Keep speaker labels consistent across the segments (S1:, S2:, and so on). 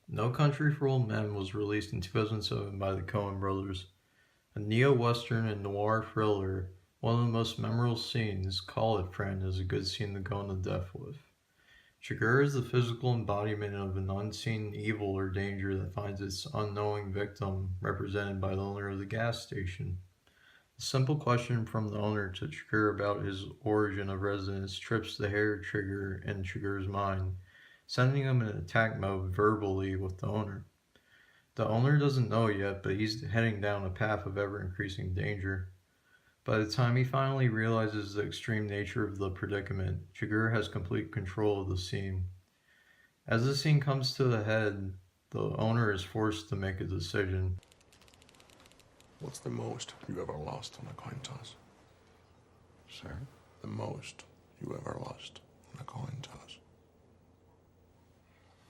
S1: No Country for Old Men was released in 2007 by the Coen brothers. A neo-western and noir thriller, one of the most memorable scenes, Call It Friend, is a good scene to go into depth with. Chigurh is the physical embodiment of an unseen evil or danger that finds its unknowing victim, represented by the owner of the gas station. A simple question from the owner to Chigurh about his origin of residence trips the hair trigger in Chigurh's mind, sending him in attack mode verbally with the owner. The owner doesn't know yet, but he's heading down a path of ever increasing danger. By the time he finally realizes the extreme nature of the predicament, Chigurh has complete control of the scene. As the scene comes to the head, the owner is forced to make a decision.
S2: What's the most you ever lost on a coin toss?
S3: Sir?
S2: The most you ever lost on a coin toss?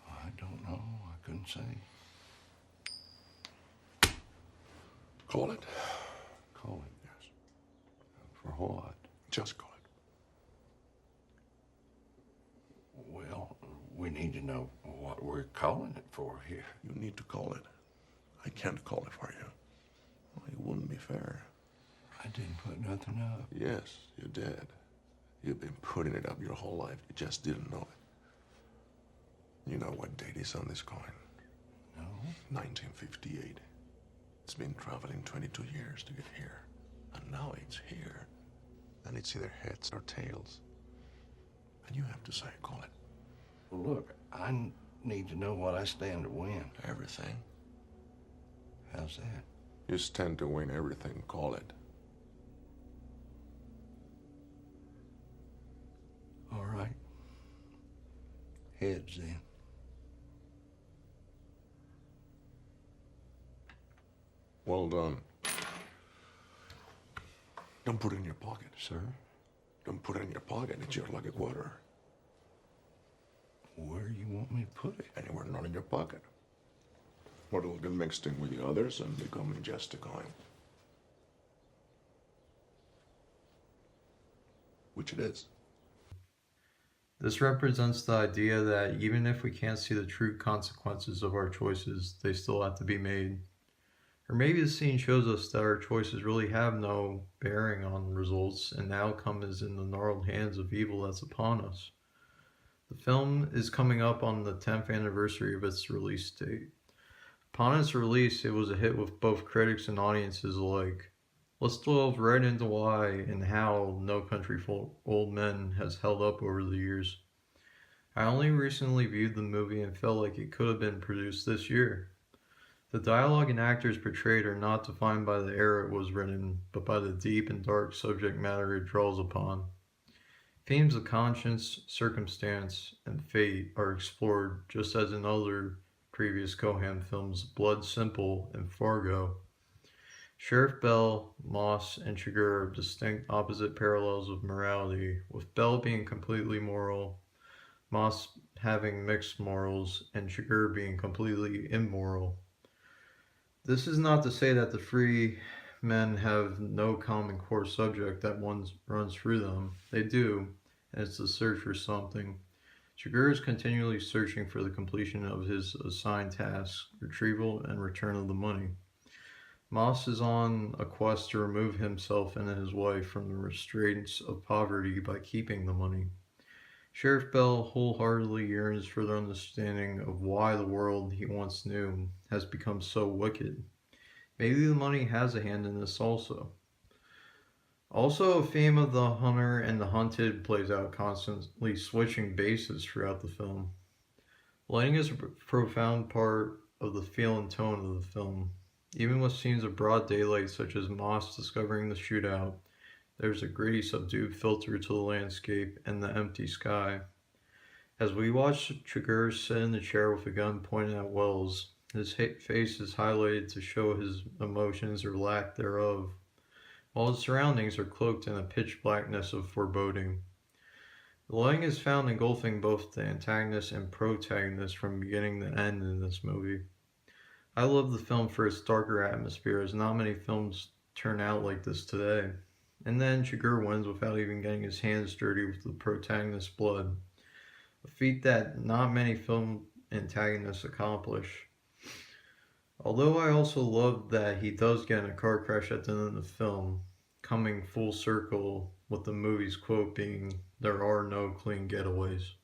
S3: I don't know. I couldn't say.
S2: Call it.
S3: Call it.
S2: Yes.
S3: For what?
S2: Just call it.
S3: Well, we need to know what we're calling it for here.
S2: You need to call it. I can't call it for you. Well, it wouldn't be fair.
S3: I didn't put nothing up.
S2: Yes, you did. You've been putting it up your whole life. You just didn't know it. You know what date is on this coin?
S3: No?
S2: 1958. It's been traveling 22 years to get here. And now it's here. And it's either heads or tails. And you have to say, call it.
S3: Well, look, I need to know what I stand to win.
S2: Everything.
S3: How's that?
S2: You stand to win everything, call it.
S3: All right. Heads, then.
S2: Well done. Don't put it in your pocket.
S3: Sir?
S2: Don't put it in your pocket. It's your lucky quarter.
S3: Where you want me to put it?
S2: Anywhere not in your pocket. Or it'll get mixed in with the others and become just a coin. Which it is.
S1: This represents the idea that even if we can't see the true consequences of our choices, they still have to be made. Or maybe the scene shows us that our choices really have no bearing on results, and the outcome is in the gnarled hands of evil that's upon us. The film is coming up on the 10th anniversary of its release date. Upon its release, it was a hit with both critics and audiences alike. Let's delve right into why and how No Country for Old Men has held up over the years. I only recently viewed the movie and felt like it could have been produced this year. The dialogue and actors portrayed are not defined by the era it was written, but by the deep and dark subject matter it draws upon. Themes of conscience, circumstance, and fate are explored just as in other previous Cohan films, Blood Simple and Fargo. Sheriff Bell, Moss, and Chigurh are distinct opposite parallels of morality, with Bell being completely moral, Moss having mixed morals, and Chigurh being completely immoral. This is not to say that the three men have no common core subject that runs through them. They do, and it's the search for something. Chigurh is continually searching for the completion of his assigned tasks, retrieval and return of the money. Moss is on a quest to remove himself and his wife from the restraints of poverty by keeping the money. Sheriff Bell wholeheartedly yearns for the understanding of why the world he once knew has become so wicked. Maybe the money has a hand in this also. Also, a theme of the hunter and the hunted plays out, constantly switching bases throughout the film. Lighting is a profound part of the feel and tone of the film. Even with scenes of broad daylight, such as Moss discovering the shootout, there's a gritty, subdued filter to the landscape and the empty sky. As we watch Chigurh sit in the chair with a gun pointed at Wells, his face is highlighted to show his emotions or lack thereof, while his surroundings are cloaked in a pitch blackness of foreboding. The lighting is found engulfing both the antagonist and protagonist from beginning to end in this movie. I love the film for its darker atmosphere, as not many films turn out like this today. And then Chigurh wins without even getting his hands dirty with the protagonist's blood. A feat that not many film antagonists accomplish. Although I also love that he does get in a car crash at the end of the film, coming full circle with the movie's quote being, "There are no clean getaways."